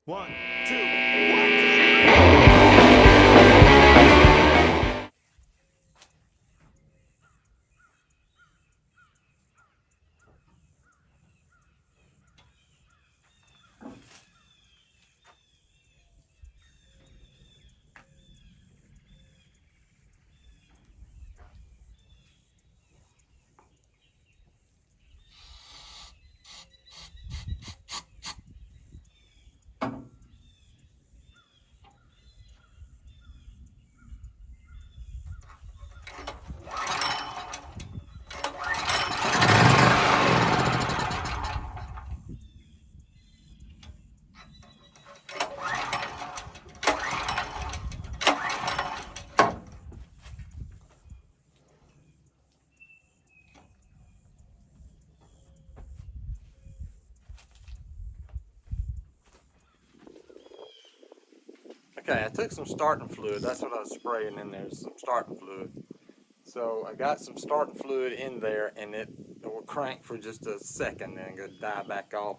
One, two, one, two, three. Okay, I took some starting fluid. That's what I was spraying in there, some starting fluid. So I got some starting fluid in there, and it will crank for just a second and go die back off.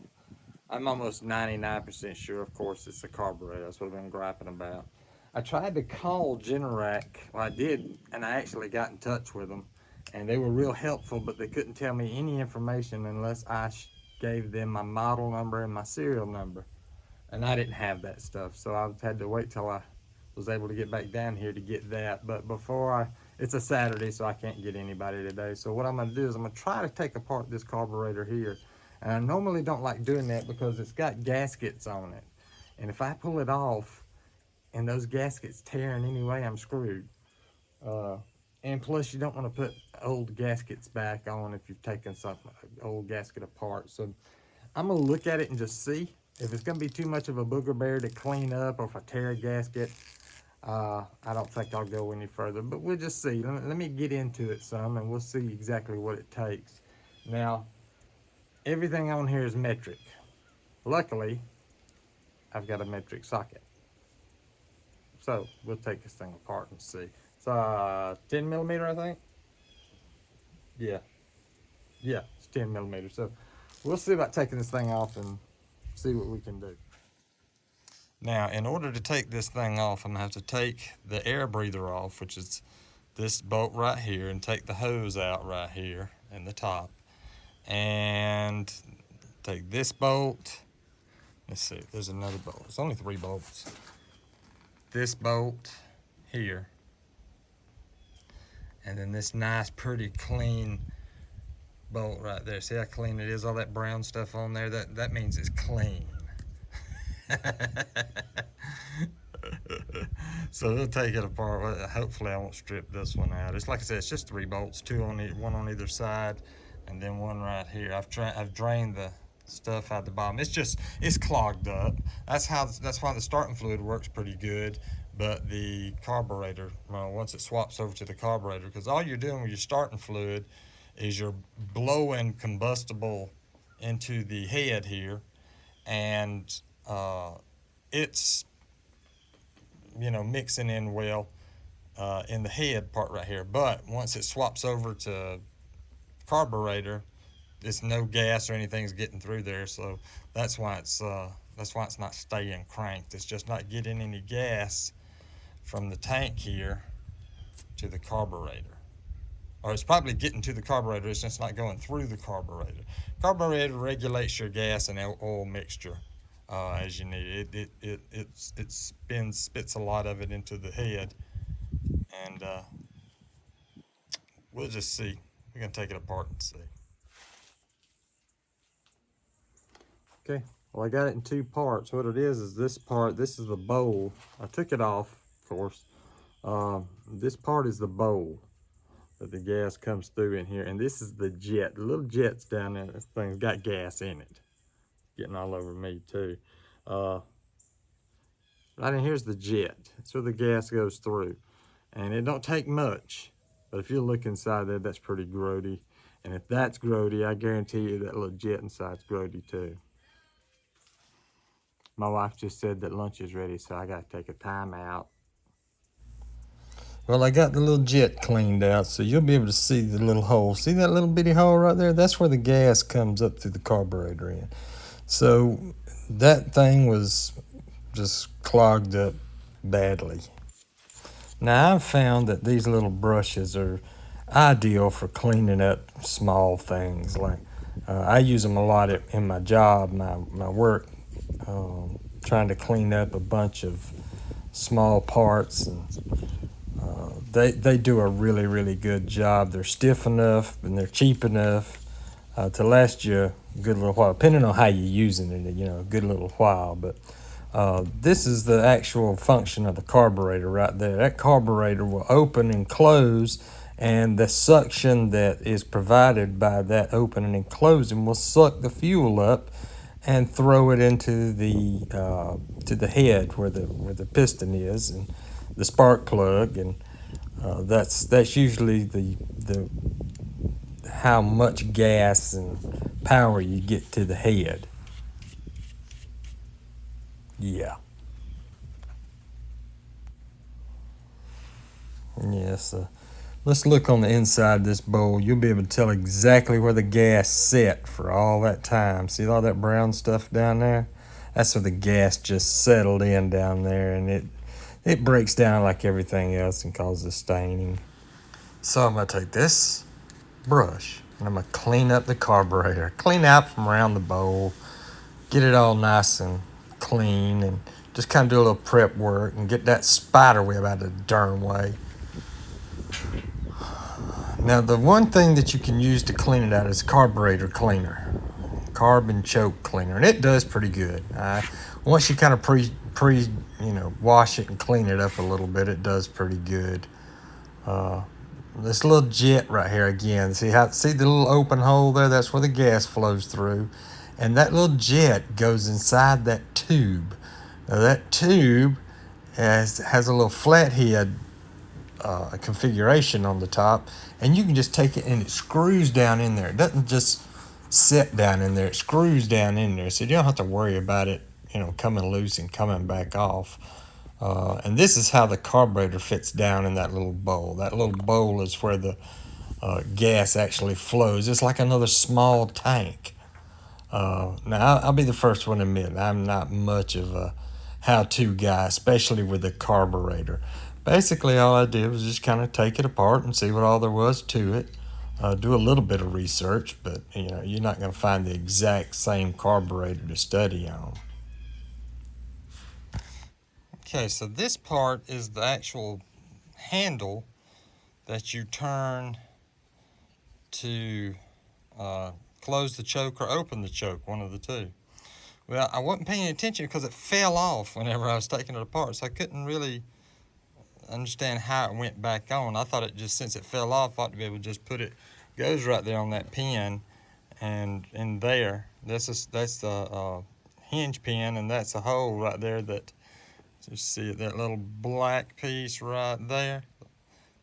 I'm almost 99% sure, of course, it's the carburetor. That's what I've been griping about. I tried to call Generac. Well, I did, and I actually got in touch with them, and they were real helpful, but they couldn't tell me any information unless I gave them my model number and my serial number. And I didn't have that stuff, so I had to wait till I was able to get back down here to get that. But it's a Saturday, so I can't get anybody today. So what I'm gonna do is I'm gonna try to take apart this carburetor here. And I normally don't like doing that because it's got gaskets on it. And if I pull it off and those gaskets tear in any way, I'm screwed. And plus you don't want to put old gaskets back on if you've taken some old gasket apart. So I'm gonna look at it and just see. If it's gonna be too much of a booger bear to clean up, or if I tear a gasket, I don't think I'll go any further, but we'll just see. Let me get into it some and we'll see exactly what it takes. Now, everything on here is metric. Luckily, I've got a metric socket. So we'll take this thing apart and see. It's 10 millimeter, I think. Yeah, it's 10 millimeters. So we'll see about taking this thing off and see what we can do. Now, in order to take this thing off, I'm gonna have to take the air breather off, which is this bolt right here, and take the hose out right here in the top. And take this bolt. Let's see, there's another bolt. It's only 3 bolts. This bolt here. And then this nice, pretty clean bolt right there. See how clean it is? All that brown stuff on there, that means it's clean. So we'll take it apart. Hopefully I won't strip this one out. It's like I said, it's just 3 bolts, one on either side, and then one right here. I've drained the stuff out the bottom. It's clogged up. That's why the starting fluid works pretty good. But the carburetor, well, once it swaps over to the carburetor, because all you're doing with your starting fluid is you're blowing combustible into the head here, and it's mixing in well in the head part right here. But once it swaps over to carburetor, it's no gas or anything's getting through there, so that's why it's not staying cranked. It's just not getting any gas from the tank here to the carburetor. Or it's probably getting to the carburetor, it's just not going through the carburetor. Carburetor regulates your gas and oil mixture as you need. It spits a lot of it into the head, and we'll just see. We're gonna take it apart and see. Okay, well, I got it in 2 parts. What it is this part. This is the bowl. I took it off, of course. This part is the bowl that the gas comes through in here, and this is the jet. The little jet's down there. This thing's got gas in it. Getting all over me too. Right in here's the jet. That's where the gas goes through, and it don't take much. But if you look inside there, that's pretty grody. And if that's grody, I guarantee you that little jet inside's grody too. My wife just said that lunch is ready, so I gotta take a time out. Well, I got the little jet cleaned out, so you'll be able to see the little hole. See that little bitty hole right there? That's where the gas comes up through the carburetor in. So that thing was just clogged up badly. Now I've found that these little brushes are ideal for cleaning up small things. Like I use them a lot in my job, my work, trying to clean up a bunch of small parts, and they do a really good job. They're stiff enough and they're cheap enough to last you a good little while, depending on how you're using it. A good little while. But this is the actual function of the carburetor right there. That carburetor will open and close, and the suction that is provided by that opening and closing will suck the fuel up and throw it into the head where the piston is and the spark plug, and that's usually the how much gas and power you get to the head. Yeah. Yes. Let's look on the inside of this bowl. You'll be able to tell exactly where the gas set for all that time. See all that brown stuff down there? That's where the gas just settled in down there, and it breaks down like everything else and causes staining. So I'm going to take this brush and I'm going to clean up the carburetor. Clean out from around the bowl. Get it all nice and clean, and just kind of do a little prep work and get that spider web out of the darn way. Now, the one thing that you can use to clean it out is carburetor cleaner, carbon choke cleaner, and it does pretty good. Once you kind of wash it and clean it up a little bit, it does pretty good. This little jet right here again, see the little open hole there? That's where the gas flows through, and that little jet goes inside that tube. Now that tube has a little flathead configuration on the top, and you can just take it and it screws down in there. It doesn't just sit down in there, it screws down in there, so you don't have to worry about it coming loose and coming back off. And this is how the carburetor fits down in that little bowl. That little bowl is where the gas actually flows. It's like another small tank. Now I'll be the first one to admit I'm not much of a how-to guy, especially with the carburetor. Basically, all I did was just kind of take it apart and see what all there was to it. Do a little bit of research, but you're not going to find the exact same carburetor to study on. Okay, so this part is the actual handle that you turn to close the choke or open the choke, one of the two. Well, I wasn't paying attention because it fell off whenever I was taking it apart, so I couldn't really understand how it went back on. I thought it just, since it fell off, I ought to be able to just put it, goes right there on that pin, and in there, that's the hinge pin, and that's a hole right there that, just see it, that little black piece right there,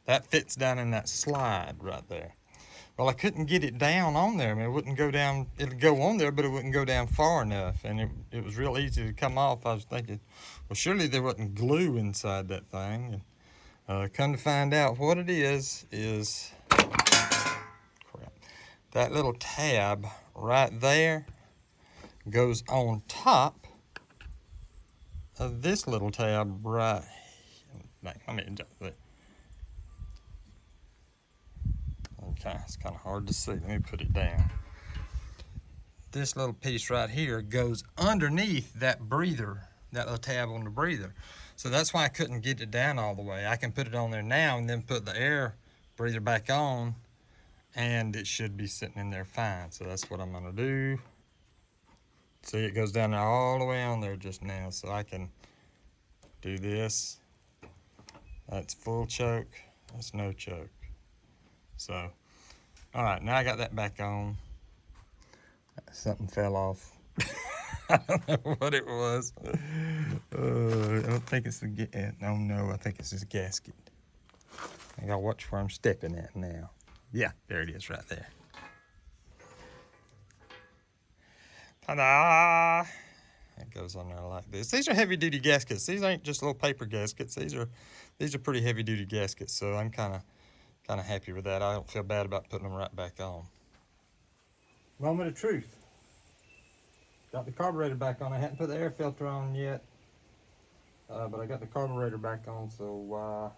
that fits down in that slide right there. Well, I couldn't get it down on there. I mean, it wouldn't go down, it'd go on there, but it wouldn't go down far enough, and it was real easy to come off. I was thinking, well, surely there wasn't glue inside that thing. And come to find out what it is crap, that little tab right there goes on top of this little tab right. Let me adjust it. Okay, it's kind of hard to see. Let me put it down. This little piece right here goes underneath that breather, that little tab on the breather. So that's why I couldn't get it down all the way. I can put it on there now and then put the air breather back on, and it should be sitting in there fine. So that's what I'm gonna do. See, it goes down there all the way on there just now. So I can do this. That's full choke, that's no choke. So, all right, now I got that back on. Something fell off. I don't know what it was. I don't think it's the no, I think it's this gasket. I gotta watch where I'm stepping at now. Yeah, there it is right there. Ta-da! It goes on there like this. These are heavy duty gaskets. These ain't just little paper gaskets. These are pretty heavy duty gaskets, so I'm kinda happy with that. I don't feel bad about putting them right back on. Moment of truth. Got the carburetor back on. I hadn't put the air filter on yet. But I got the carburetor back on, so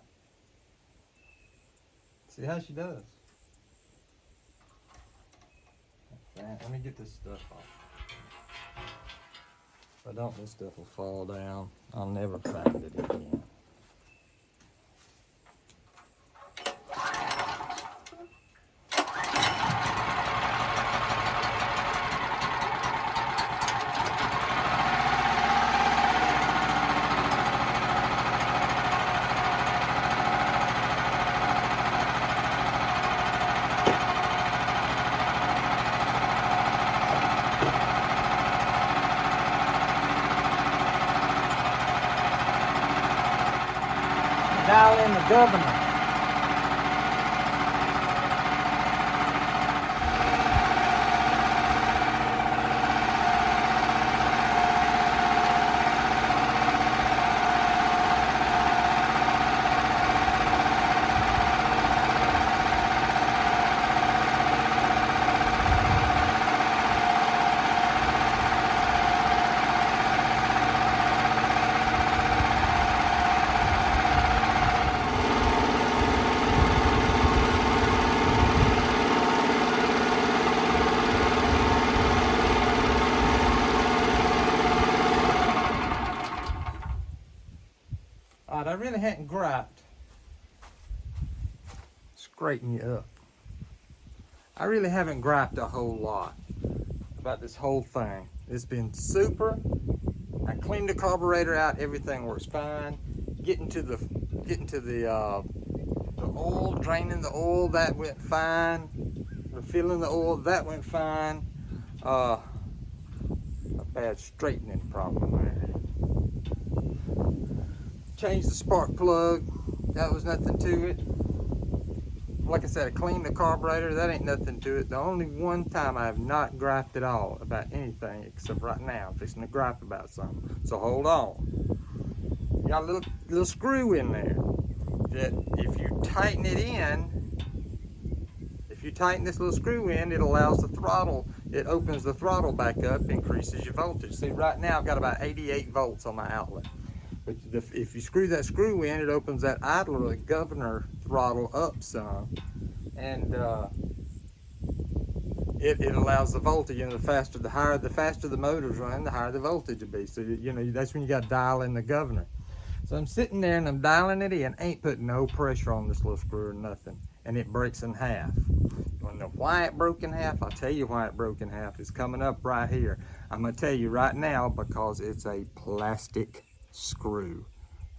see how she does. Let me get this stuff off. If I don't, this stuff will fall down. I'll never find it again. Dial in the governor. Alright, I really hadn't griped. Straighten you up. I really haven't griped a whole lot about this whole thing. It's been super. I cleaned the carburetor out, everything works fine. Getting to the oil, draining the oil, that went fine. Refilling the oil, that went fine. A bad straightening problem there. Changed the spark plug, that was nothing to it. Like I said, I cleaned the carburetor, that ain't nothing to it. The only one time I have not griped at all about anything, except right now, I'm fixing to gripe about something. So hold on. You got a little screw in there that if you tighten it in, if you tighten this little screw in, it allows the throttle, it opens the throttle back up, increases your voltage. See, right now I've got about 88 volts on my outlet. But if you screw that screw in, it opens that idler, the governor throttle up some, and it allows the voltage. You know, the faster the motor's running, the higher the voltage will be. So you know that's when you got to dial in the governor. So I'm sitting there and I'm dialing it in, ain't putting no pressure on this little screw or nothing, and it breaks in half. You want to know why it broke in half? I'll tell you why it broke in half. It's coming up right here. I'm gonna tell you right now because it's a plastic screw.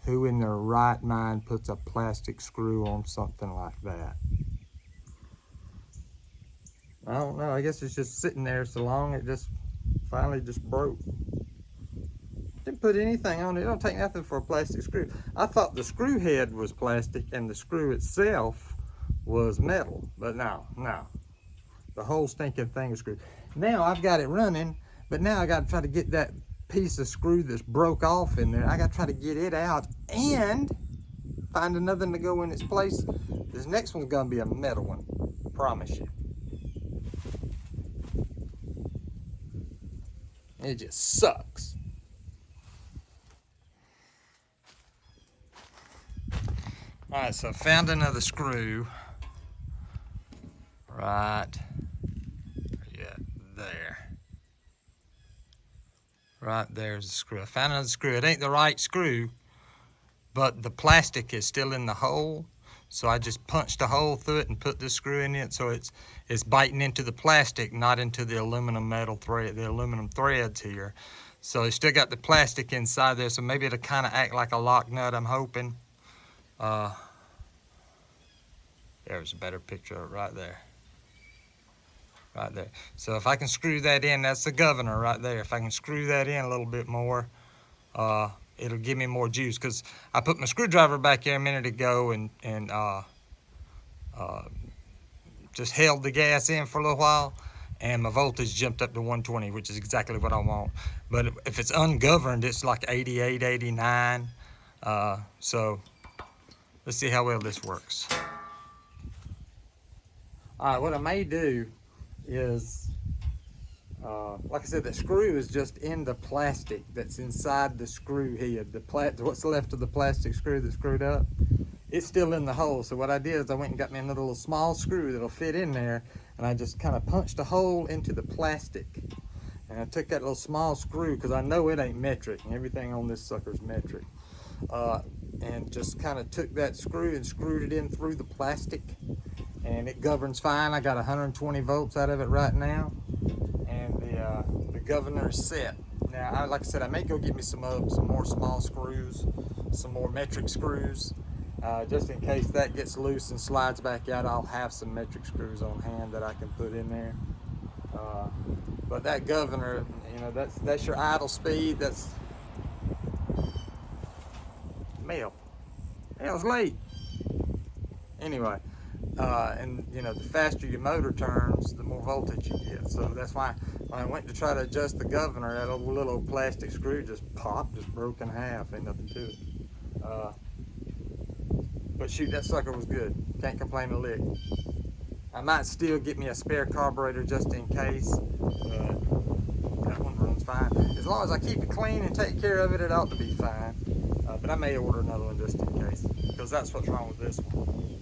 Who in their right mind puts a plastic screw on something like that? I don't know. I guess it's just sitting there so long it just finally just broke. Didn't put anything on it. It don't take nothing for a plastic screw. I thought the screw head was plastic and the screw itself was metal, but no. The whole stinking thing is screwed. Now I've got it running, but now I got to try to get that piece of screw that's broke off in there. I got to try to get it out and find another one to go in its place. This next one's gonna be a metal one, promise you. It just sucks. All right, so I found another screw right there. Right there's the screw. I found another screw. It ain't the right screw, but the plastic is still in the hole. So I just punched a hole through it and put this screw in it, so it's biting into the plastic, not into the aluminum metal thread, the aluminum threads here. So it's still got the plastic inside there, so maybe it'll kind of act like a lock nut, I'm hoping. There's a better picture of it right there. Right there. So if I can screw that in, that's the governor right there. If I can screw that in a little bit more, it'll give me more juice. Because I put my screwdriver back here a minute ago and just held the gas in for a little while, and my voltage jumped up to 120, which is exactly what I want. But if it's ungoverned, it's like 88, 89. So let's see how well this works. All right, what I may do is Like I said, the screw is just in the plastic that's inside the screw head. What's left of the plastic screw that's screwed up, it's still in the hole. So what I did is I went and got me another little small screw that'll fit in there, and I just kind of punched a hole into the plastic. And I took that little small screw, because I know it ain't metric, and everything on this sucker's metric. And just kind of took that screw and screwed it in through the plastic, and it governs fine. I got 120 volts out of it right now, and the governor is set. Now, like I said, I may go get me some more small screws, some more metric screws, just in case that gets loose and slides back out. I'll have some metric screws on hand that I can put in there. But that governor, you know, that's your idle speed. That's mail. Mail's late. Anyway, and you know, the faster your motor turns, the more voltage you get. So that's why when I went to try to adjust the governor, that little old plastic screw just popped, just broke in half. Ain't nothing to it. But shoot, that sucker was good. Can't complain a lick. I might still get me a spare carburetor just in case. That one runs fine. As long as I keep it clean and take care of it, it ought to be fine. But I may order another one just in case, because that's what's wrong with this one.